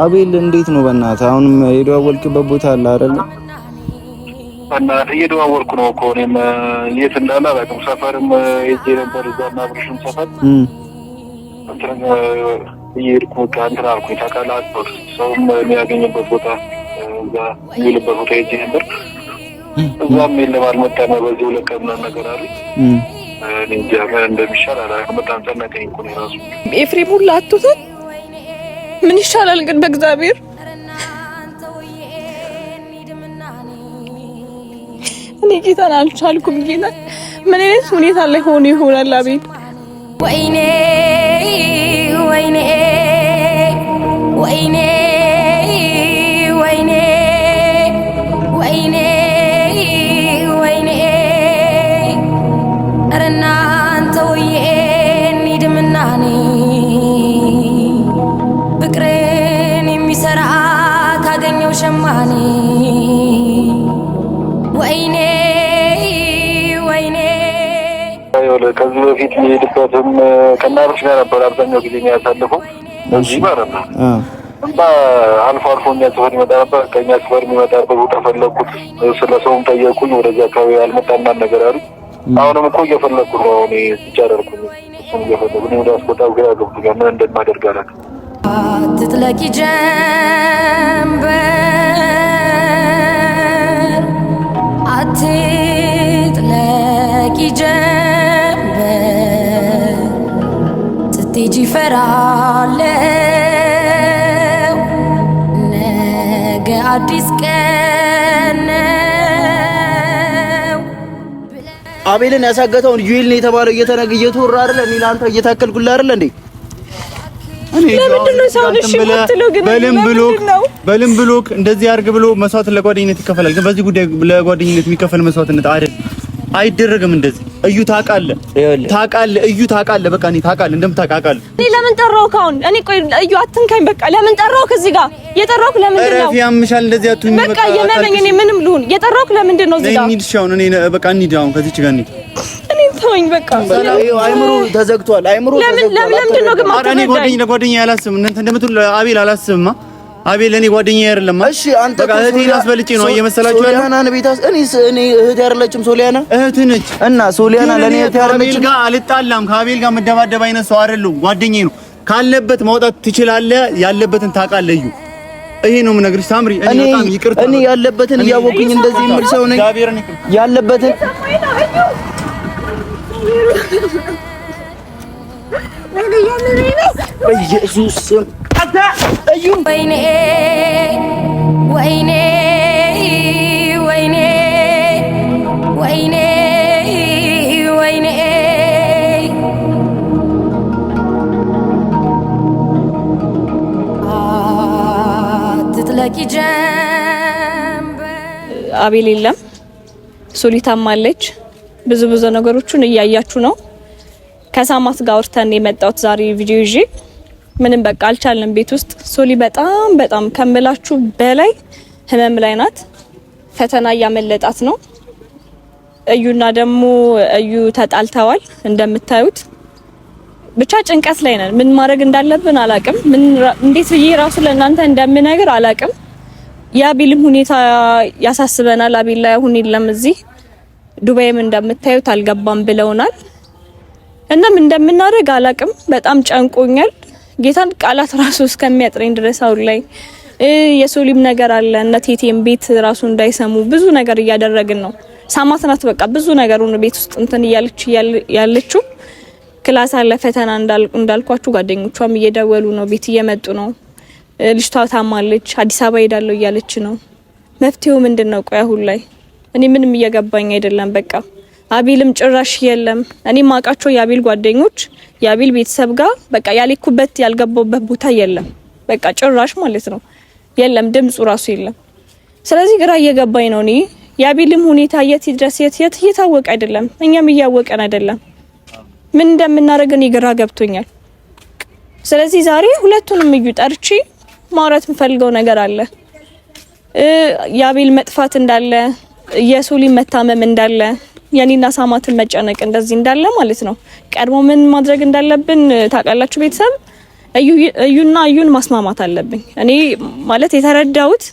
አቤል እንዴት ነው በእናትህ? አሁንም የደዋወልክበት ቦታ አለ አይደል? በእናትህ እየደዋወልኩ ነው እኮ እኔም የት እንዳለ አላውቅም። ሰፈርም ሄጄ ነበር እዛና ብርሽም ሰፈር እንትን እየሄድኩ በቃ እንትን አልኩኝ። ታውቃለህ ሰውም የሚያገኝበት ቦታ እዛ የሚውልበት ቦታ ሄጄ ነበር። እዛም የለም አልመጣም። በዚህ ሁለት ቀን ምናምን ነገር አለ። እኔ እንጃ ምን እንደሚሻል አላውቅም። በጣም ጨነቀኝ እኮ ነው እራሱ ኤፍሬም ሁላ አትተን ምን ይሻላል ግን በእግዚአብሔር እኔ ጌታን አልቻልኩም። ጌታ ምን አይነት ሁኔታ ላይ ሆኖ ይሆናል? አቤት ወይኔ ወይኔ ወይኔ ወይኔ ወይኔ ወይኔ ኧረ እናንተ ወይኔ እንሂድምናኔ ፍቅርን የሚሰራ ካገኘው ሸማኔ ወይኔ ወይኔ ከዚህ በፊት የሚሄድበትም ከናብርሽ ጋር ነበር አብዛኛው ጊዜ የሚያሳልፈው እዚህ ማለት ነው። አልፎ አልፎ እኛ ሰፈር ይመጣ ነበር። ከእኛ ሰፈር የሚመጣበት ቦታ ፈለኩት። ስለ ሰውም ጠየቁኝ። ወደዚያ አካባቢ አልመጣም ነገር አሉ። አሁንም እኮ እየፈለኩ ነው። እኔ ሲቻላልኩኝ እሱን እየፈለኩ ነው። ወደ አስቆጣው ግራ ገብቶኛል። ምን እንደማደርግ አላውቅም። አትጥለቂ ጀንበር አትጥለቂ ጀንበር ስትሄጂ እፈራለሁ ነገ አዲስ ቀን ነው። አቤልን ያሳገተውን ዩኤል ነው የተባለው እየተወራ አይደል? እኔ ላንተ እየታከልኩልህ አይደል እንዴ? ለምንድን ነው ሰው ልጅ የምትለው? ግን በልም ብሎክ እንደዚህ አድርግ ብሎ መስዋዕት ለጓደኝነት ይከፈላል። ግን በዚህ ጉዳይ ለጓደኝነት የሚከፈል መስዋዕትነት አይደረግም። እንደዚህ እዩ ታውቃለህ፣ እዩ ታውቃለህ። በቃ እኔ ታውቃለህ እንደምታውቃለህ። እኔ ለምን ጠራሁህ አሁን? እኔ ቆይ እዩ አትንካኝ። በቃ ለምን ጠራሁህ? ከዚህ ጋር የጠራሁህ ለምንድን ነው? ረፊ ያምሻል እንደዚህ አትሁኝ። በቃ የመመኝ እኔ ምንም ልሁን የጠራሁህ ለምንድን ነው? እዚህ ጋር እንሂድ። እሺ አሁን እኔ በቃ እንሂድ። አሁን ከዚህች ጋር እንሂድ። ተወኝ በቃ። አይምሮ ተዘግቷል። አይምሮ ተዘግቷል። ለምንድን ነው ግን እኔ ጓደኛ አላስብም። እናንተ እንደምትሉ አቤል አላስብማ። አቤል እኔ ጓደኛዬ አይደለም። እሺ አንተ እህቴን አስበልጬ ነው እየመሰላችሁ ያለው። ሶሊያና ቤታስ እኔ እህቴ አይደለችም። ሶሊያና እህት ነች። እና ሶሊያና ለኔ እህቴ አይደለችም። ከአቤል ጋር አልጣላም። ከአቤል ጋር መደባደብ አይነት ሰው አይደለም። ጓደኛዬ ነው። ካለበት ማውጣት ትችላለህ። ያለበትን ታውቃለህ። እዩ ይሄ ነው የምነግርሽ ሳምሪ። እኔ በጣም ይቅርታ። እኔ ያለበትን እያወኩኝ እንደዚህ የምል ሰው ነኝ። ያለበትን በኢየሱስ ስም እዩ። ወይኔ ወይኔ ወይኔ ወይኔ ወይኔ አትጥለቂ ጀንበር። አቤል የለም፣ ሶሊታም አለች። ብዙ ነገሮችን እያያችሁ ነው። ከሳማት ጋር ወርተን የመጣሁት ዛሬ ቪዲዮ ይዤ ምንም በቃ አልቻልንም። ቤት ውስጥ ሶሊ በጣም ከምላችሁ በላይ ህመም ላይ ናት። ፈተና እያመለጣት ነው። እዩና ደግሞ እዩ ተጣልተዋል እንደምታዩት። ብቻ ጭንቀት ላይ ነን። ምን ማድረግ እንዳለብን አላቅም። እንዴት ብዬ ራሱ ለእናንተ እንደምነግር አላቅም። የአቤልም ሁኔታ ያሳስበናል። አቤል ላይ አሁን የለም እዚህ ዱባይም እንደምታዩት አልገባም ብለውናል። እናም እንደምናደርግ አላቅም። በጣም ጨንቆኛል። ጌታን ቃላት ራሱ እስከሚያጥረኝ ድረስ አሁን ላይ የሶሊም ነገር አለ። እነ ቴቴም ቤት ራሱ እንዳይሰሙ ብዙ ነገር እያደረግን ነው። ሳማት ናት በቃ ብዙ ነገሩን ቤት ውስጥ እንትን ያለችው። ክላስ አለ ፈተና እንዳልኳችሁ ጓደኞቿም እየደወሉ ነው፣ ቤት እየመጡ ነው። ልጅቷ ታማለች፣ አዲስ አበባ ሄዳለሁ እያለች ነው። መፍትሄው ምንድነው? ቆይ አሁን ላይ እኔ ምንም እየገባኝ አይደለም። በቃ አቤልም ጭራሽ የለም። እኔ ማቃቸው የአቤል ጓደኞች የአቤል ቤተሰብ ጋር በቃ ያልኩበት ያልገባውበት ቦታ የለም። በቃ ጭራሽ ማለት ነው የለም፣ ድምጹ ራሱ የለም። ስለዚህ ግራ እየገባኝ ነው። እኔ የአቤልም ሁኔታ የት ድረስ የት እየታወቀ አይደለም፣ እኛም እያወቀን አይደለም። ምን እንደምናደርግ እኔ ግራ ገብቶኛል። ስለዚህ ዛሬ ሁለቱንም እዩ ጠርቼ ማውራት የምፈልገው ነገር አለ። የአቤል መጥፋት እንዳለ፣ የሶሊ መታመም እንዳለ፣ የኔና ሳማትን መጨነቅ እንደዚህ እንዳለ ማለት ነው። ቀድሞ ምን ማድረግ እንዳለብን ታውቃላችሁ ቤተሰብ። እዩና እዩን ማስማማት አለብኝ። እኔ ማለት የተረዳሁት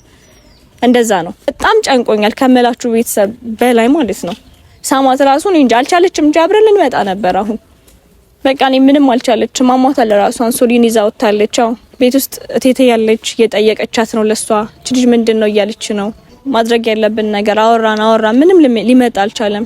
እንደዛ ነው። በጣም ጨንቆኛል ከመላችሁ ቤተሰብ በላይ ማለት ነው። ሳማት ራሱን እንጂ አልቻለችም እንጂ አብረን ልንመጣ ነበር። አሁን በቃ እኔ ምንም አልቻለችም። አሟታል ራሷን ሶሊን ይዛ ወጣለች። አዎ ቤት ውስጥ እቴቴ ያለች እየጠየቀቻት ነው ለሷ እቺ ልጅ ምንድነው እያለች ነው። ማድረግ ያለብን ነገር አወራን ምንም ሊመጣ አልቻለም።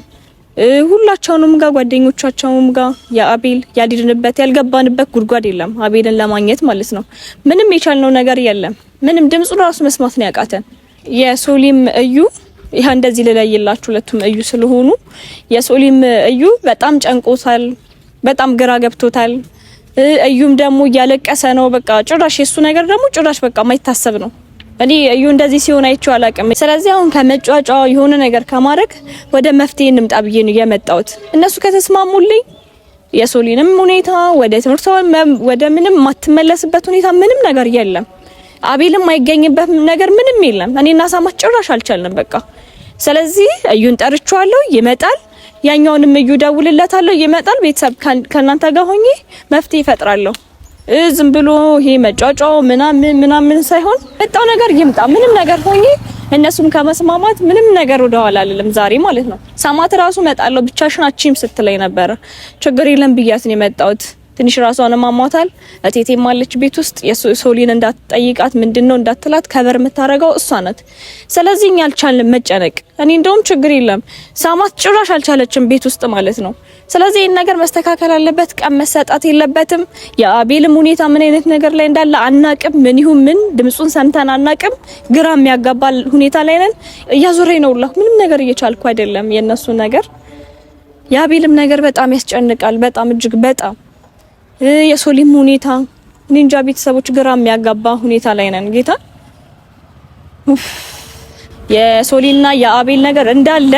ሁላቸውንም ጋር ጓደኞቻቸውም ጋር የአቤል ያልድንበት ያልገባንበት ጉድጓድ የለም። አቤልን ለማግኘት ማለት ነው ምንም የቻልነው ነገር የለም። ምንም ድምጹ ራሱ መስማት ነው ያቃተን። የሶሊም እዩ ይሄ እንደዚህ ልለይላችሁ ሁለቱም እዩ ስለሆኑ የሶሊም እዩ በጣም ጨንቆታል፣ በጣም ግራ ገብቶታል። እዩም ደግሞ እያለቀሰ ነው። በቃ ጭራሽ የሱ ነገር ደግሞ ጭራሽ በቃ ማይታሰብ ነው። እኔ እዩ እንደዚህ ሲሆን አይቼው አላውቅም። ስለዚህ አሁን ከመጫጫው የሆነ ነገር ከማድረግ ወደ መፍትሄ እንምጣ ብዬ ነው የመጣሁት። እነሱ ከተስማሙልኝ የሶሊንም ሁኔታ ወደ ትምህርቷ ወደ ምንም ማትመለስበት ሁኔታ ምንም ነገር የለም። አቤልም አይገኝበት ነገር ምንም የለም። እኔና ሳማት ጭራሽ አልቻልንም በቃ። ስለዚህ እዩን ጠርቻለሁ፣ ይመጣል። ያኛውንም እዩ ደውልለታለሁ፣ ይመጣል። ቤተሰብ ከናንተ ጋር ሆኜ መፍትሄ እፈጥራለሁ። ዝም ብሎ ይሄ መጫጫው ምናምን ሳይሆን መጣው ነገር ይምጣ። ምንም ነገር ሆኜ እነሱም ከመስማማት ምንም ነገር ወደኋላ አይደለም ዛሬ ማለት ነው። ሳማት ራሱ መጣለው ብቻሽን አቺም ስትለኝ ነበር። ችግር የለም ብያት ነው የመጣሁት። ትንሽ ራሷን ማሟታል። እቴቴ ማለች ቤት ውስጥ የሶሊን እንዳትጠይቃት ምንድነው እንዳትላት ከበር የምታረጋው እሷ ናት። ስለዚህ እኛ አልቻልንም መጨነቅ። እኔ እንደውም ችግር የለም ሳማት ጭራሽ አልቻለችም ቤት ውስጥ ማለት ነው። ስለዚህ ይሄን ነገር መስተካከል አለበት። ቀን መሰጣት የለበትም። የአቤልም ሁኔታ ምን አይነት ነገር ላይ እንዳለ አናቅም። ምን ይሁን ምን ድምጹን ሰምተን አናቅም። ግራ የሚያጋባ ሁኔታ ላይ ነን። እያዞረኝ ነው ሁላ ምንም ነገር እየቻልኩ አይደለም። የነሱ ነገር የአቤልም ነገር በጣም ያስጨንቃል። በጣም እጅግ በጣም የሶሊም ሁኔታ ኒንጃ ቤተሰቦች ግራ የሚያጋባ ሁኔታ ላይ ነን። ጌታ የሶሊና የአቤል ነገር እንዳለ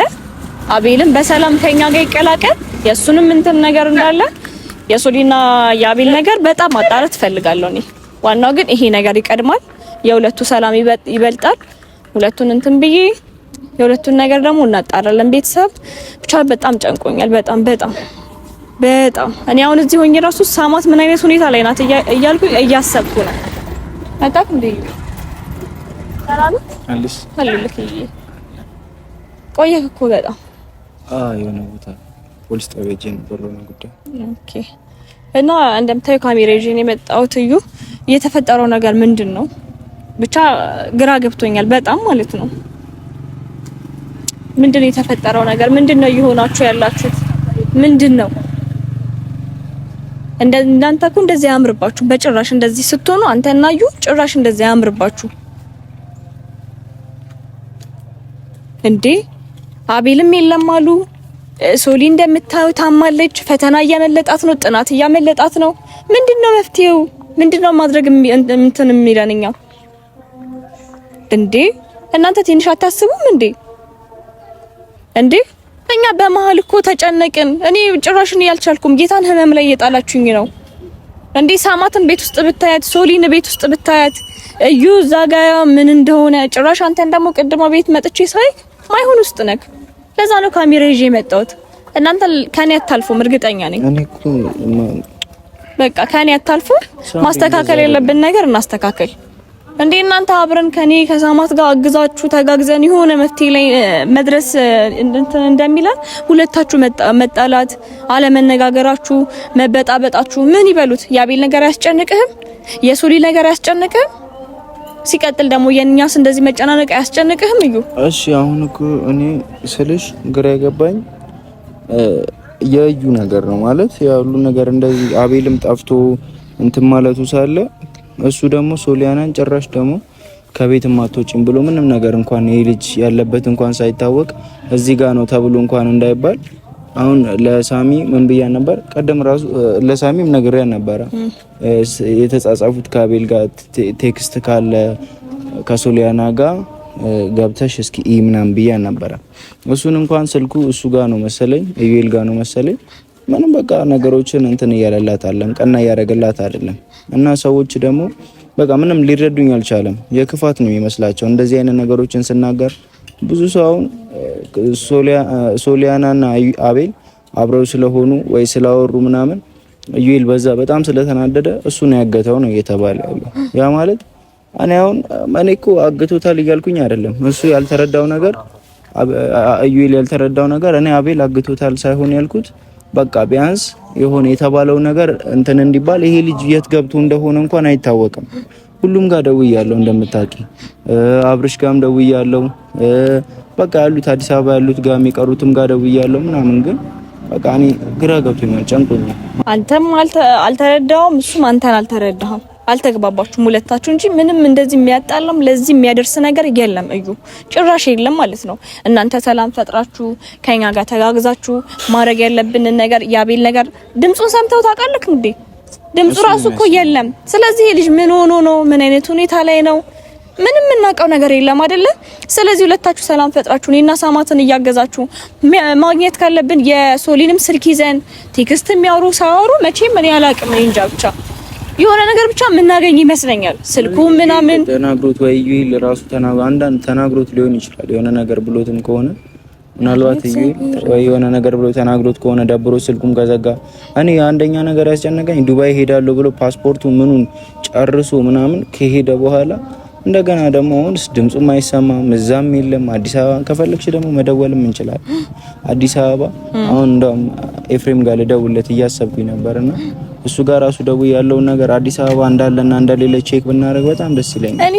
አቤልም በሰላም ከኛ ጋር ይቀላቀል የሱንም እንትን ነገር እንዳለ የሶሊና የአቤል ነገር በጣም ማጣራት ፈልጋለሁ እኔ። ዋናው ግን ይሄ ነገር ይቀድማል። የሁለቱ ሰላም ይበልጣል። ሁለቱን እንትን ብዬ የሁለቱን ነገር ደግሞ እናጣራለን። ቤተሰብ ብቻ በጣም ጨንቆኛል። በጣም እኔ አሁን እዚህ ሆኜ ራሱ ሳማት ምን አይነት ሁኔታ ላይ ናት እያልኩ እያሰብኩ ነው። አጣክ እንዴ ሰላም አለሽ አለልክ ቆየህ እኮ በጣም የሆነ ቦታ ፖሊስ ጣቢያ ሄጄ ነበር ነው ጉዳይ። ኦኬ እና እንደምታዩ ካሜራ ይዤ ነው የመጣሁት። እዩ የተፈጠረው ነገር ምንድነው? ብቻ ግራ ገብቶኛል በጣም ማለት ነው። ምንድነው የተፈጠረው ነገር? ምንድነው እየሆናችሁ ያላችሁት? ምንድነው እንዳንተ እኮ እንደዚህ ያምርባችሁ በጭራሽ እንደዚህ ስትሆኑ አንተና እዩ ጭራሽ እንደዚህ ያምርባችሁ እንዴ? አቤልም የለም አሉ። ሶሊ እንደምታዩ ታማለች። ፈተና እያመለጣት ነው፣ ጥናት እያመለጣት ነው። ምንድነው መፍትሄው? ምንድነው ማድረግ እንትን የሚለንኛው እንዴ? እናንተ ትንሽ አታስቡም እንዴ? እኛ በመሀል እኮ ተጨነቅን። እኔ ጭራሽ ነው ያልቻልኩም። ጌታን ህመም ላይ እየጣላችሁኝ ነው እንዴ? ሳማትን ቤት ውስጥ ብታያት፣ ሶሊን ቤት ውስጥ ብታያት፣ እዩ እዛ ጋ ምን እንደሆነ ጭራሽ አንተን ደግሞ ቅድማ ቤት መጥቼ ሳይ ማይሆን ውስጥ ነክ። ለዛ ነው ካሜራ ይዤ የመጣሁት። እናንተ ከኔ አታልፉም እርግጠኛ ነኝ። እኔ እኮ በቃ ከኔ አታልፉም። ማስተካከል ያለብን ነገር እናስተካከል እንዴ። እናንተ አብረን ከኔ ከሳማት ጋር አግዛችሁ ተጋግዘን የሆነ መፍትሄ ላይ መድረስ እንደሚላል ሁለታችሁ መጣላት፣ አለመነጋገራችሁ፣ መበጣበጣችሁ ምን ይበሉት? የአቤል ነገር አያስጨንቅህም? የሶሊ ነገር አያስጨንቅህም? ሲቀጥል ደግሞ የኛስ እንደዚህ መጨናነቅ አያስጨንቅህም? እዩ እሺ አሁን እኮ እኔ ስልሽ ግራ የገባኝ የእዩ ነገር ነው ማለት ያሉ ነገር እንደዚህ አቤልም ጠፍቶ እንትን ማለቱ ሳለ እሱ ደግሞ ሶሊያናን ጭራሽ ደግሞ ከቤት ማቶጭም ብሎ ምንም ነገር እንኳን ይሄ ልጅ ያለበት እንኳን ሳይታወቅ እዚህ ጋር ነው ተብሎ እንኳን እንዳይባል አሁን ለሳሚ ምን ብያ ነበር ቀደም ራሱ ለሳሚም ነግሬያ ነበር የተጻጻፉት ከአቤል ጋር ቴክስት ካለ ከሶሊያና ጋር ገብተሽ እስኪ ምናምን ብያ ነበር። እሱን እንኳን ስልኩ እሱ ጋር ነው መሰለኝ ኢዩኤል ጋር ነው መሰለኝ ምንም በቃ ነገሮችን እንትን እያለላት አይደለም፣ ቀና እያደረገላት አይደለም። እና ሰዎች ደግሞ በቃ ምንም ሊረዱኝ አልቻለም። የክፋት ነው የሚመስላቸው እንደዚህ አይነት ነገሮችን ስናገር። ብዙ ሰው አሁን ሶሊያናና አቤል አብረው ስለሆኑ ወይ ስላወሩ ምናምን ኢዩኤል በዛ በጣም ስለተናደደ እሱ ነው ያገተው ነው እየተባለ ያለው። ያ ማለት እኔ እኮ አግቶታል እያልኩኝ አይደለም። እሱ ያልተረዳው ነገር ኢዩኤል ያልተረዳው ነገር እኔ አቤል አግቶታል ሳይሆን ያልኩት በቃ ቢያንስ የሆነ የተባለው ነገር እንትን እንዲባል ይሄ ልጅ የት ገብቶ እንደሆነ እንኳን አይታወቅም። ሁሉም ጋር ደውያለሁ እንደምታውቂ፣ አብርሽ ጋርም ደውያለሁ፣ በቃ ያሉት አዲስ አበባ ያሉት ጋር የሚቀሩትም ጋር ደውያለሁ ምናምን ግን በቃ እኔ ግራ ገብቶኛል፣ ጨንቆኛል። አንተም አልተረዳውም፣ እሱም አንተን አልተረዳህም። አልተግባባችሁም ሁለታችሁ እንጂ ምንም እንደዚህ የሚያጣላም ለዚህ የሚያደርስ ነገር የለም። እዩ ጭራሽ የለም ማለት ነው። እናንተ ሰላም ፈጥራችሁ ከኛ ጋር ተጋግዛችሁ ማድረግ ያለብን ነገር የአቤል ነገር ድምጹን ሰምተው ታውቃለህ እንዴ? ድምጹ ራሱ እኮ የለም። ስለዚህ ልጅ ምን ሆኖ ነው? ምን አይነት ሁኔታ ላይ ነው? ምንም የምናውቀው ነገር የለም አይደለ? ስለዚህ ሁለታችሁ ሰላም ፈጥራችሁ እኔና ሳማትን እያገዛችሁ ማግኘት ካለብን የሶሊንም ስልክ ይዘን ቴክስት የሚያወሩ ሳወሩ መቼም እኔ አላውቅም እንጃ ብቻ የሆነ ነገር ብቻ የምናገኝ ይመስለኛል። ስልኩ ምናምን ተናግሮት ወይ ይል ራሱ አንዳንድ ተናግሮት ሊሆን ይችላል። የሆነ ነገር ብሎትም ከሆነ ምናልባት ወይ የሆነ ነገር ብሎ ተናግሮት ከሆነ ደብሮ ስልኩም ከዘጋ እኔ አንደኛ ነገር ያስጨነቀኝ ዱባይ ሄዳለሁ ብሎ ፓስፖርቱ ምኑን ጨርሶ ምናምን ከሄደ በኋላ እንደገና ደግሞ አሁንስ ድምጹም አይሰማም፣ እዛም የለም። አዲስ አበባ ከፈለግሽ ደግሞ መደወልም እንችላለን። አዲስ አበባ አሁን እንደውም ኤፍሬም ጋር ልደውልለት እያሰብኩኝ ነበርና እሱ ጋር ራሱ ደውዬ ያለውን ነገር አዲስ አበባ እንዳለና እንደሌለ ቼክ ብናደርግ በጣም ደስ ይለኛል። እኔ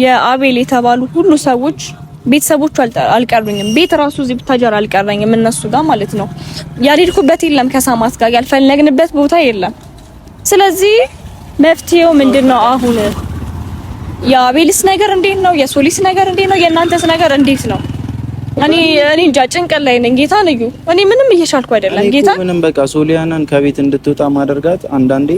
የአቤል የተባሉ ሁሉ ሰዎች ቤተሰቦቹ አልቀሩኝም። ቤት ራሱ እዚህ ብታጀራ አልቀረኝም እነሱ ጋር ማለት ነው። ያልሄድኩበት የለም፣ ከሳማት ጋር ያልፈለግንበት ቦታ የለም። ስለዚህ መፍትሄው ምንድነው አሁን? የአቤልስ ነገር እንዴት ነው? የሶሊስ ነገር እንዴት ነው? የእናንተስ ነገር እንዴት ነው? እኔ እንጃ ጭንቀት ላይ ነኝ። ጌታ ነኝ። እኔ ምንም እየቻልኩ አይደለም። ጌታ ምንም በቃ ሶሊያናን ከቤት እንድትወጣ ማድረጋት አንዳንዴ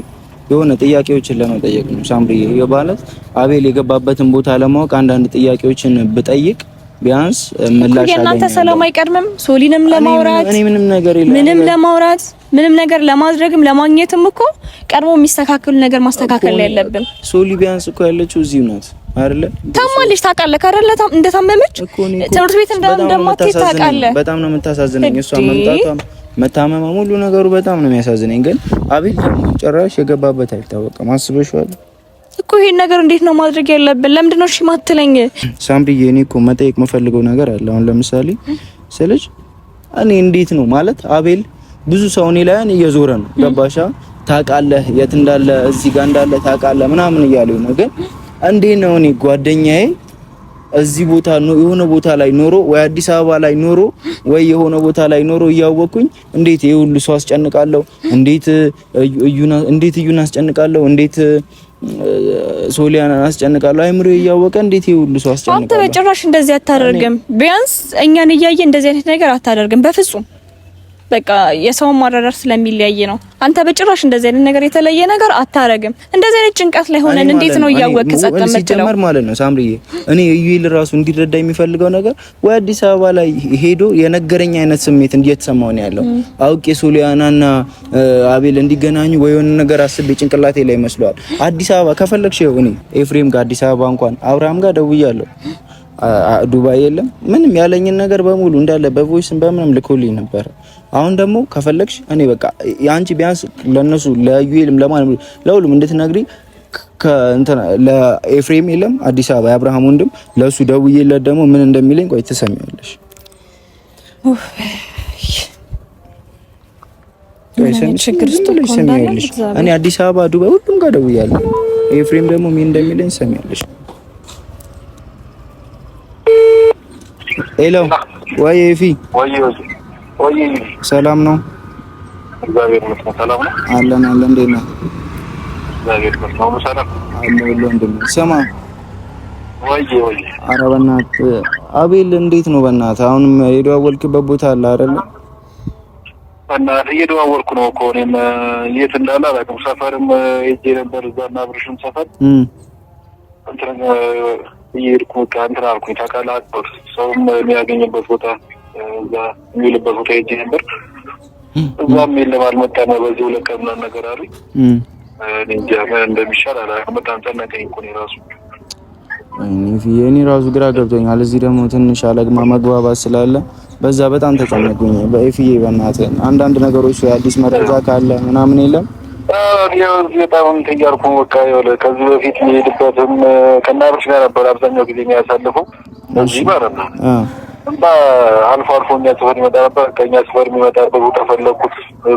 የሆነ ጥያቄዎችን ለመጠየቅ ነው። ሳምሪ የባለት አቤል የገባበትን ቦታ ለማወቅ አንዳንድ ጥያቄዎችን ብጠይቅ ቢያንስ ምላሽ አገኛለሁ። የእናንተ ሰላም አይቀድምም? ሶሊንም ለማውራት እኔ ምንም ለማውራት ምንም ነገር ለማድረግም ለማግኘትም እኮ ቀድሞ የሚስተካከሉ ነገር ማስተካከል ላይ ያለብን። ሶሊ ቢያንስ እኮ ያለችው እዚሁ ናት አይደለ? ታማለች ታውቃለህ አይደለ? እንደታመመች ትምህርት ቤት እንደማትሄድ ታውቃለህ። በጣም ነው የምታሳዝነኝ እሷ መታመማ ሙሉ ነገሩ በጣም ነው የሚያሳዝነኝ። ግን አቤል ጭራሽ የገባበት አይታወቅም። አስበሽዋል እኮ ይሄን ነገር እንዴት ነው ማድረግ ያለብን? ለምንድን ነው እሺ ማትለኝ? ሳምብዬ እኔ እኮ መጠየቅ የምፈልገው ነገር አለ። አሁን ለምሳሌ ስለሽ እኔ እንዴት ነው ማለት አቤል ብዙ ሰው እኔ ላይ እየዞረ ነው ገባሻ? ታውቃለህ የት እንዳለ እዚህ ጋር እንዳለ ታውቃለህ ምናምን እያለኝ ነው። ግን እንዴት ነው እኔ ጓደኛዬ እዚህ ቦታ ነው የሆነ ቦታ ላይ ኖሮ ወይ አዲስ አበባ ላይ ኖሮ ወይ የሆነ ቦታ ላይ ኖሮ እያወቅኩኝ እንዴት ይሁሉ ሰው አስጨንቃለሁ? እንዴት እዩን አስጨንቃለሁ? እንዴት ሶሊያና አስጨንቃለሁ? አይምሮ እያወቀ እንዴት ይሁሉ ሰው አስጨንቃለሁ? አንተ በጭራሽ እንደዚህ አታደርግም። ቢያንስ እኛን እያየ እንደዚህ አይነት ነገር አታደርግም በፍጹም። በቃ የሰው ማረዳር ስለሚለያይ ነው። አንተ በጭራሽ እንደዚህ አይነት ነገር የተለየ ነገር አታረግም። እንደዚህ አይነት ጭንቀት ላይ ሆነን እንዴት ነው እያወቅክ ጸጥ የምትለው? ማለት ነው ሳምሪዬ፣ እኔ እዩል ራሱ እንዲረዳ የሚፈልገው ነገር ወይ አዲስ አበባ ላይ ሄዶ የነገረኝ አይነት ስሜት እየተሰማው ነው ያለው። አውቄ ሶሊያናና አቤል እንዲገናኙ ወይ የሆነ ነገር አስቤ ጭንቅላቴ ላይ መስሏል። አዲስ አበባ ከፈለግሽ እኔ ኤፍሬም ጋር አዲስ አበባ እንኳን አብርሃም ጋር ደውያለሁ። ዱባይ የለም ምንም ያለኝን ነገር በሙሉ እንዳለ በቮይስም በምንም ልኮልኝ ነበር። አሁን ደግሞ ከፈለግሽ እኔ በቃ ያንቺ ቢያንስ ለነሱ ለዩኤልም ለማንም ለሁሉም እንድትነግሪ ከእንትና ለኤፍሬም የለም አዲስ አበባ የአብርሃም ወንድም ለሱ ደውዬለት ደግሞ ምን እንደሚለኝ ቆይ ትሰሚያለሽ። እኔ አዲስ አበባ ዱባይ ሁሉም ጋር ደውያለሁ። ኤፍሬም ደግሞ ምን እንደሚለኝ ትሰሚያለሽ። ሄሎ ወይ ኤፊ ወይ ሰላም ነው? እግዚአብሔር ይመስገን ሰላም ነው። አለን እንዴት ነው? እግዚአብሔር ይመስገን ሰላም አለን። ስማ ወይ ኧረ በእናትህ አቤል እንዴት ነው? በእናትህ አሁንም የደዋወልክበት ቦታ አለ አይደለ? በእናትህ እየደዋወልኩ ነው እኮ እኔም የት እንዳለ አላውቅም። ሰፈርም ሄጄ ነበር እዛና ብርሽም ሰፈር እንትን እየሄድኩ እንትን አልኩኝ ታውቃለህ። ሰውም የሚያገኝበት ቦታ እዛ የሚውልበት ቦታ ሄጄ ነበር። እዛም የለም አልመጣም። በዚህ ሁለት ቀን ምናምን ነገር አሉኝ። እኔ እንጃ ምን እንደሚሻል አላውቅም። በጣም ጨነቀኝ እኮ እኔ ራሱ እኔ ራሱ ግራ ገብቶኛል። እዚህ ደግሞ ትንሽ አለግማ መግባባት ስላለ በዛ በጣም ተጨነቁኝ። በኤፍዬ በእናትህ አንዳንድ ነገሮች አዲስ መረጃ ካለ ምናምን የለም? በጣም እንትን እያልኩ በቃ ከዚህ በፊት የሚሄድበትም ከናብርሽ ጋር ነበር አብዛኛው ጊዜ የሚያሳልፈው እዚህ ማለት ነው። እና አልፎ አልፎ እኛ ሰፈር ይመጣ ነበር። ከእኛ ሰፈር የሚመጣበት ቦታ ፈለኩት፣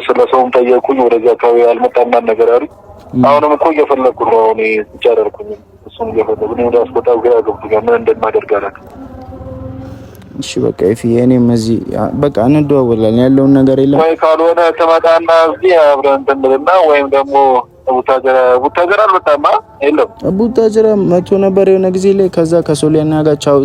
ስለ ሰውም ጠየቁኝ። ወደዚህ አካባቢ አልመጣም ነገር አሉኝ። አሁንም እኮ እየፈለኩ ነው። እኔ ብቻ አደረኩኝ እሱን እየፈለኩ እኔ ወደ አስቆጣው ግራ ገብቶኛል። ምን እንደማደርግ አላውቅም። እሺ በቃ ኤፍዬ እኔም እዚህ በቃ እንደዋወላለን። ያለውን ነገር የለም ወይ ካልሆነ ተመጣና እዚህ አብረን እንትና ወይም ደግሞ ቡታጀራ አልመጣማ የለም። ቡታጀራ መጥቶ ነበር የሆነ ጊዜ ላይ። ከዛ ከሶሊያና ጋር ቻው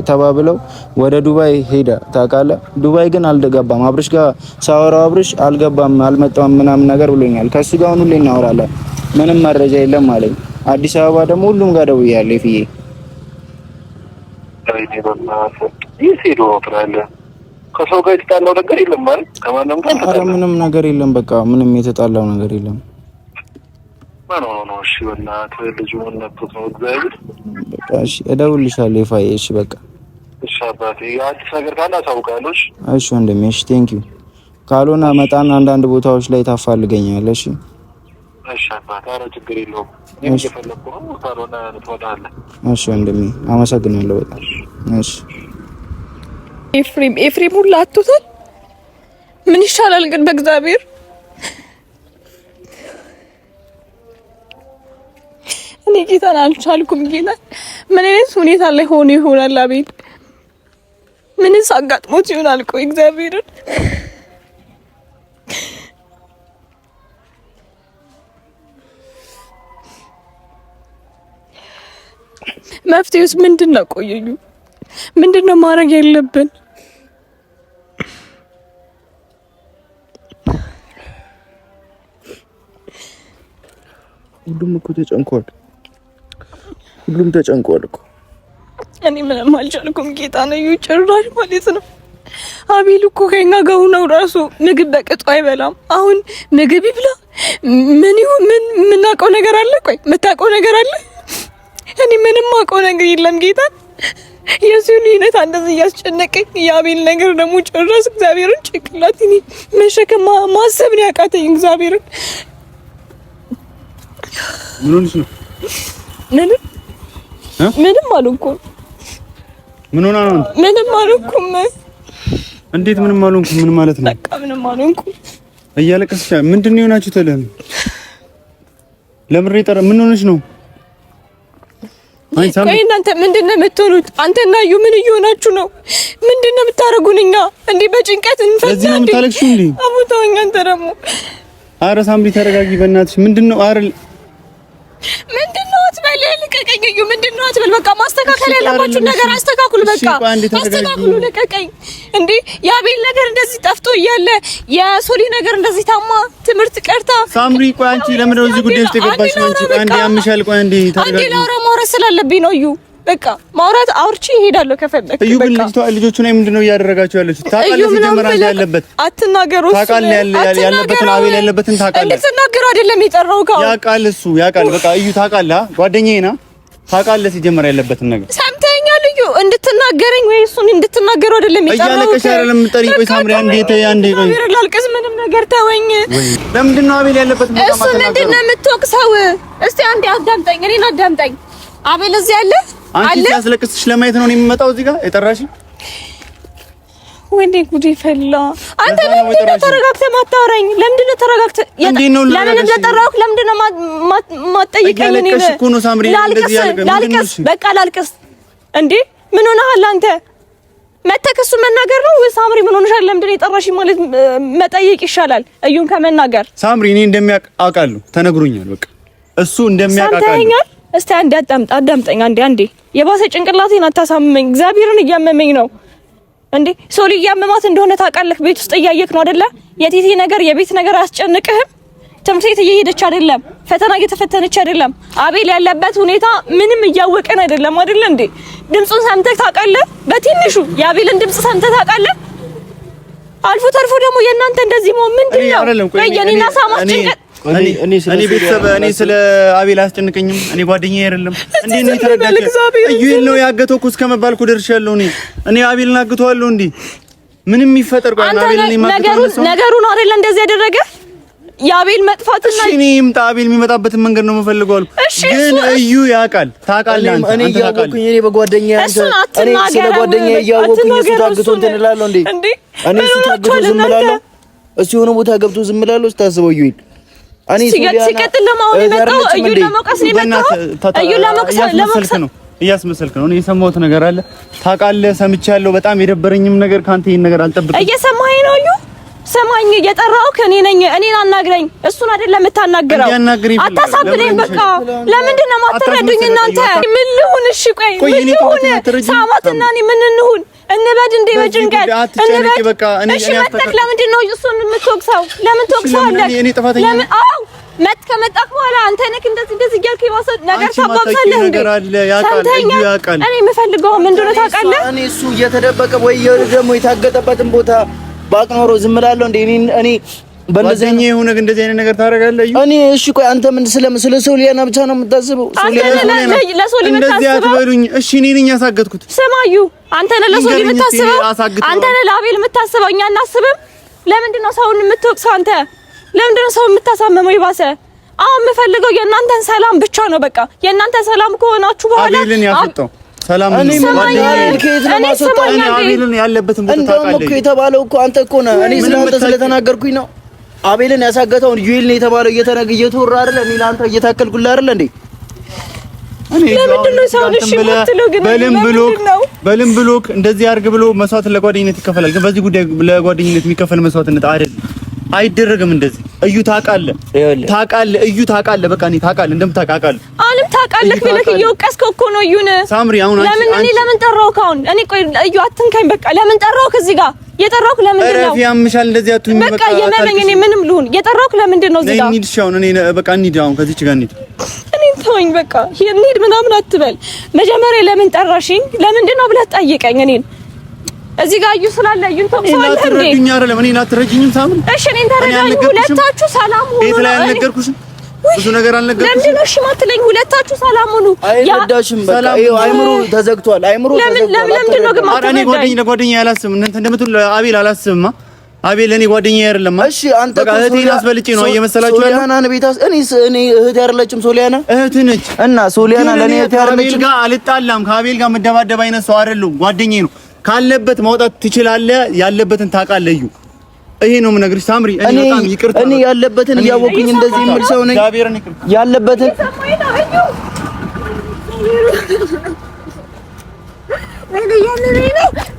ተባብለው ወደ ዱባይ ሄዳ ታውቃለህ። ዱባይ ግን አልገባም። አብርሽ ጋር ሳወራው አብርሽ አልገባም አልመጣም ምናምን ነገር ብሎኛል። ከሱ ጋር ሁሉ እናወራለን። ምንም መረጃ የለም አለኝ። አዲስ አበባ ደግሞ ሁሉም ጋር ደውያለሁ ኤፍዬ። ከሰው ጋር የተጣላው ነገር የለም ማለት ከማንም ጋር ምንም ነገር የለም። በቃ ምንም የተጣላው ነገር የለም። ነው እሺ በእናትህ ልጁ ምን ነክቶት ነው? እግዚአብሔር በቃ እሺ እደውልልሻለሁ ኤፋዬ። እሺ በቃ እሺ አባቴ አዲስ ነገር ካለ አሳውቃለሁ። እሺ ወንድሜ እሺ ቴንክ ዩ። ካልሆነ መጣና አንዳንድ ቦታዎች ላይ ታፋልገኛለህ። እሺ እሺ አባቴ ኧረ ችግር የለውም። እኔ እየፈለኩ ነው። ካልሆነ ትወጣለህ። እሺ ወንድሜ አመሰግናለሁ በጣም እሺ። ኤፍሬም ሁላ አጥቶታል። ምን ይሻላል ግን በእግዚአብሔር እኔ ጌታን አልቻልኩም። ጌታ ምን አይነት ሁኔታ ላይ ሆኖ ይሆናል? አቤል ምንስ አጋጥሞት ይሆናል? ቆይ እግዚአብሔርን መፍትሄውስ ምንድነው? ቆየዩ ምንድነው ማድረግ ያለብን? ሁሉም እኮ ተጨንቋል። ሁሉም ተጨንቋል እኮ። እኔ ምንም አልቻልኩም። ጌታ ነው ጭራሽ ማለት ነው። አቤል እኮ ከኛ ጋር ነው ራሱ ምግብ በቅጡ አይበላም። አሁን ምግብ ይብላ ምን ይሁን ምን የምናውቀው ነገር አለ? ቆይ የምታውቀው ነገር አለ? እኔ ምንም አውቀው ነገር የለም። ጌታ የሱን ይነት እንደዚህ እያስጨነቀኝ የአቤል ነገር ደግሞ ጭራሽ እግዚአብሔርን ጭቅላቴን መሸከም ማሰብ ነው ያቃተኝ። እግዚአብሔርን ምን ሆነሽ ነው? ምንም አልሆንኩም። ምን ሆና ነው? ምንም አልሆንኩም። እንዴት ምንም አልሆንኩም? ምን ማለት ነው? በቃ ምንም አልሆንኩም። እያለቀስሽ ምንድን ነው የሆናችሁት? ለምን ይጠራ? ምን ሆነሽ ነው? ቆይ እናንተ ምንድነው የምትሆኑት? አንተና እዩ ምን እየሆናችሁ ነው? ምንድነው የምታረጉን? እኛ እንዴ በጭንቀት እንፈታለን። ታለቅሽ እንዴ? አቡታውኛ አንተ ደግሞ አረ ሳምሪ ተረጋጊ በእናትሽ። ምንድነው? አረ ምንድነው አትበል። ልቀቀኝ እዩ። ምንድነው አትበል። በቃ ማስተካከል ያለባችሁ ነገር አስተካክሉ። በቃ አስተካክሉ። ልቀቀኝ እንዴ። የአቤል ነገር እንደዚህ ጠፍቶ እያለ የሶሊ ነገር እንደዚህ ታማ ትምህርት ቀርታ ሳምሪ ቆይ አንቺ ለምን ነው እዚህ ጉዳይ ውስጥ የገባሽ? አንቺ አንዴ ያምሻል። ቆይ አንዴ ተረጋጊ። አንዴ ማውራት ስላለብኝ ነው እዩ። በቃ ማውራት አውርቼ እሄዳለሁ ከፈለክ። እዩ ግን ልጆቹ ላይ ምንድነው እያደረጋችሁ ያለችው? ታውቃለህ ሲጀመር ያለበት አትናገሩ። ታውቃለህ ያለበትን አቤል ያለበትን ታውቃለህ። እንድትናገሩ አይደለም የጠራው ካው ያውቃል እሱ ያውቃል። በቃ እዩ ታውቃለህ፣ ጓደኛዬ ና ታውቃለህ ሲጀመር ያለበትን ነገር ሰምተኛል። እዩ እንድትናገረኝ ወይ እሱን እንድትናገሩ አይደለም የጠራው። እያለቀሽ አይደለም ጠሪቆ ሳምሪ አንዴ ተይ አንዴ ቆይ ላልቀስ ምንም ነገር ተወኝ። ለምንድን ነው አቤል ያለበትን ነገር እሱ ምንድን ነው የምትወቅሰው? እስቲ አንዴ አዳምጠኝ፣ እኔን አዳምጠኝ። አቤል እዚህ አለ አንቺ ሲያስለቅስሽ ለማየት ነው የሚመጣው እዚህ ጋር የጠራሽ? ወይኔ ጉዴ ፈላ። አንተ ለምንድን ነው ተረጋግተህ ማታወራኝ? ለምንድን ነው ተረጋግተህ ለምን እንደጠራሁህ ለምንድን ነው ማጠይቀኝ? እኔ እኮ ነው ሳምሪ እንደዚህ ያልከኝ። ላልቅስ በቃ ላልቅስ እንዴ? ምን ሆነሃል አንተ? መተከሱ መናገር ነው ወይ ሳምሪ ምን ሆነሻል? ለምንድን ነው የጠራሽኝ ማለት መጠየቅ ይሻላል እዩን ከመናገር። ሳምሪ እኔ እንደሚያውቅ አውቃለሁ፣ ተነግሮኛል። በቃ እሱ እንደሚያውቅ አውቃለሁ። እስቲ አንዴ አዳምጠኝ። አንዴ የባሰ ጭንቅላቴን አታሳምመኝ። እግዚአብሔርን እያመመኝ ነው እንዴ። ሶሊ እያመማት እንደሆነ ታውቃለህ። ቤት ውስጥ እያየክ ነው አይደለ? የቲቲ ነገር የቤት ነገር አያስጨንቅህም? ትምህርት ቤት እየሄደች አይደለም? ፈተና እየተፈተነች አይደለም? አቤል ያለበት ሁኔታ ምንም እያወቀን አይደለም አይደለ እንዴ? ድምጹን ሰምተህ ታውቃለህ? በትንሹ የአቤልን ድምጽ ሰምተህ ታውቃለህ? አልፎ ተርፎ ደግሞ የእናንተ እንደዚህ መሆን ምንድነው? የኔና ሳማስ ጭንቀት እኔ ቤተሰብ እኔ ስለ አቤል አያስጨንቀኝም። እኔ ጓደኛዬ አይደለም እንዴ ነው ተረጋግተህ እዩ ነው ያገተው እኮ እስከመባል እኮ ደርሻለሁ። እኔ አቤልን አግተዋለሁ እንዴ? ምንም የሚፈጠር ቆይ ነገሩ ነው አይደል እንደዚህ ያደረገ የአቤል መጥፋትና እኔ ይምጣ አቤል የሚመጣበትን መንገድ ነው የምፈልገው አልኩ። ግን እዩ ያውቃል ታውቃለህ አንተ እኔ እያወኩኝ እኔ በጓደኛዬ እኔ ስለ ጓደኛዬ እያወኩኝ እሱ ታግቶ እንትን እላለሁ እንዴ እኔ እሱ ታግቶ ዝም እላለሁ እሱ የሆነ ቦታ ገብቶ ዝም እላለሁ ስታስበው ይል እኔ ሲቀጥል ለማውን የመጣው እዩ ለመውቀስ ነው የመጣው እዩ ለመውቀስ ነው እያስመሰልክ ነው። እኔ የሰማሁት ነገር አለ ታውቃለህ ሰምቻለሁ። በጣም የደበረኝም ነገር ካንተ ይሄን ነገር አልጠብቅም። እየሰማኸኝ ነው እዩ ሰማኝ የጠራሁህ እኔ ነኝ እኔን አናግረኝ እሱን አይደለም የምታናግረው አታሳብደኝ በቃ ለምንድን ነው የማትረዱኝ እናንተ ምን ልሁን እሺ ቆይ ምን ልሁን ሳማትና እኔ ምን እንሁን እንበድ እንደ በጭንቀት እንበድ በቃ እሺ መጥተህ ለምንድን ነው እሱን የምትወቅሰው ለምን ትወቅሰዋለህ ለምን አዎ መጥ ከመጣህ በኋላ አንተ ነህ እንደዚህ እያልክ የባሰ ነገር ታባብሳለህ እንዴ ያውቃል እኔ የምፈልገው ምንድን ነው ታውቃለህ እኔ እሱ እየተደበቀ ወይ ደግሞ የታገጠበትን ቦታ ባቅኖሮ ዝም እላለሁ እንዴ እኔ በእንደዚህ የሆነ እንደዚህ አይነት ነገር ታደርጋለህ እኔ እሺ ቆይ አንተ ምን ስለ ሶሊያና ብቻ ነው የምታስበው ለሶሊ እንደዚህ አትበሉኝ እሺ እኔ ነኝ ያሳገጥኩት ስማዩ አንተ ነህ ለሶሊ የምታስበው አንተ ነህ ለአቤል የምታስበው እኛ እናስብም ለምንድን ነው ሰውን የምትወቅሰው አንተ ለምንድን ነው ሰው የምታሳመመው ይባሰ አሁን የምፈልገው የእናንተን ሰላም ብቻ ነው በቃ የእናንተ ሰላም ከሆናችሁ በኋላ አቤልን ያፈጣው ሰላም እኔ አቤልን ያለበትን ቦታ ታውቃለህ እኮ የተባለው እኮ አንተ እኮ ነህ እኔ ስለአንተ ስለተናገርኩኝ ነው አቤልን ያሳገተው ዩኤል ነው የተባለው እየተወራ አይደል እኔ ለአንተ እየታከልኩልህ አይደል እንዴ እኔ ለምንድን ነው ሰው እሺ የምትለው ግን በልም ብሎክ እንደዚህ አድርግ ብሎ መስዋዕት ለጓደኝነት ይከፈላል ግን በዚህ ጉዳይ ለጓደኝነት የሚከፈል መስዋዕትነት አይደል አይደረግም እንደዚህ እዩ ታውቃለህ እዩ ታውቃለህ በቃ እኔ ታውቃለህ እንደምታውቃለህ አለም ታውቃለህ ብለህ እየወቀስከው እኮ ነው እዩን ሳምሪ አሁን ለምን ጠራሁህ አሁን እኔ ቆይ እዩ አትንካኝ በቃ ለምን ጠራሁህ እዚህ ጋር የጠራሁህ ለምንድን ነው ያምሻል እንደዚህ አትሁኝ በቃ የመለኝ እኔ ምንም ልሁን የጠራሁህ ለምንድን ነው እዚህ ጋር እንሂድ ሻውን እኔ በቃ እንሂድ አሁን ከዚህች ጋር እንሂድ እኔ ተወኝ በቃ እንሂድ ምናምን አትበል መጀመሪያ ለምን ጠራሽኝ ለምንድን ነው ብለህ ጠይቀኝ እኔን እዚህ ጋር እዩ ስላለ እዩን ተቆጣለህ እንዴ አትረዱኝ አይደለም እኔን አትረጂኝም ሳምን እሺ እኔን ተረዳኝ ሁለታችሁ ሰላም ሁኑ ቤት ላይ አልነገርኩሽም ብዙ ነገር አልነገርኩሽም ለምን ነው እሺ ማትለኝ ሁለታችሁ ሰላም ሁኑ አይረዳሽም በቃ ይኸው አይምሮ ተዘግቷል ለምንድን ነው ግን ማትረዳኝ እኔ ጓደኛዬ አላስብም እናንተ እንደምትሉ አቤል አላስብማ አቤል እኔ ጓደኛዬ አይደለም እሺ አንተ እህቴን አስበልጬ ነው እየመሰላችሁ ያለው ሶሊያና ቤታስ እኔ እህቴ አይደለችም ሶሊያና እህት ነች እና ሶሊያና ለኔ እህቴ አይደለችም አቤል ጋር አልጣላም ከአቤል ጋር መደባደብ አይነት ሰው አይደለም ጓደኛዬ ነው ካለበት ማውጣት ትችላለህ ያለበትን ታውቃለህ እዩ ይሄ ነው የምነግርሽ ሳምሪ እኔ በጣም ይቅርታ እኔ ያለበትን እያወኩኝ እንደዚህ የምል ሰው ነኝ ያለበትን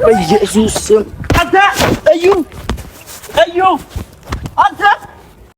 በኢየሱስ አንተ እዩ አንተ